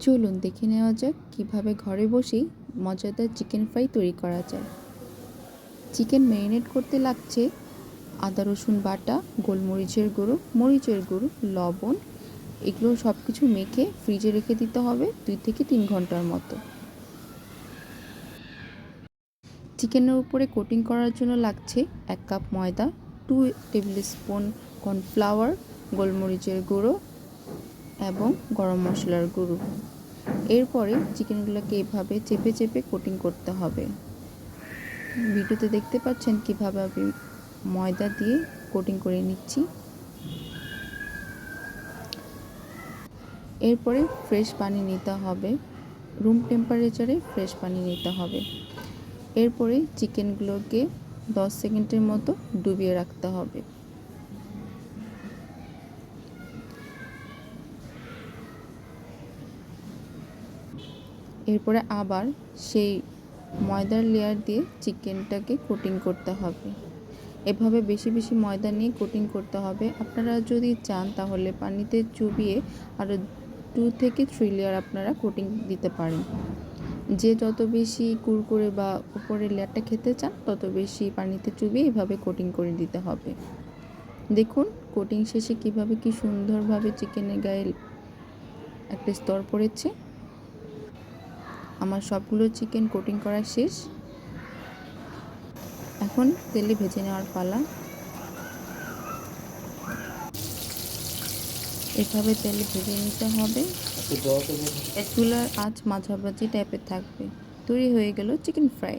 চলুন দেখে নেওয়া যাক কিভাবে ঘরে বসেই মজাদার চিকেন ফ্রাই তৈরি করা যায়। চিকেন ম্যারিনেট করতে লাগছে আদা রসুন বাটা, গোলমরিচের গুঁড়ো, মরিচের গুঁড়ো, লবণ। এগুলো সব কিছু মেখে ফ্রিজে রেখে দিতে হবে 2 থেকে 3 ঘন্টার মতো। চিকেনের উপরে কোটিং করার জন্য লাগছে 1 কাপ ময়দা, 2 টেবিল স্পুন কর্নফ্লাওয়ার, গোলমরিচের গুঁড়ো এবং গরম মশলার গুঁড়ো। এরপরে চিকেনগুলোকে এভাবে চেপে চেপে কোটিং করতে হবে। ভিডিওতে দেখতে পাচ্ছেন কিভাবে আমি ময়দা দিয়ে কোটিং করে নিচ্ছি। এরপরে ফ্রেশ পানি নিতে হবে, রুম টেম্পারেচারে ফ্রেশ পানি নিতে হবে। এরপরে চিকেনগুলোকে 10 সেকেন্ডের মতো ডুবিয়ে রাখতে হবে। এরপরে আবার সেই ময়দার লেয়ার দিয়ে চিকেনটাকে কোটিং করতে হবে। এভাবে বেশি বেশি ময়দা নিয়ে কোটিং করতে হবে। আপনারা যদি চান তাহলে পানিতে চুবিয়ে আরও 2 থেকে 3 লেয়ার আপনারা কোটিং দিতে পারেন। যে যত বেশি কুরকুরে বা উপরের লেয়ারটা খেতে চান তত বেশি পানিতে চুবিয়ে এভাবে কোটিং করে দিতে হবে। দেখুন কোটিং শেষে কিভাবে কি সুন্দরভাবে চিকেনের গায়ে একটা স্তর পড়েছে। আমার সবগুলো চিকেন কোটিং করা শেষ। এখন তেলে ভেজে নেওয়ার পালা। এভাবে তেলে ভেজে নিতে হবে। চুলার আঁচ মাঝামাঝি টাইপের থাকবে। তৈরি হয়ে গেল চিকেন ফ্রাই।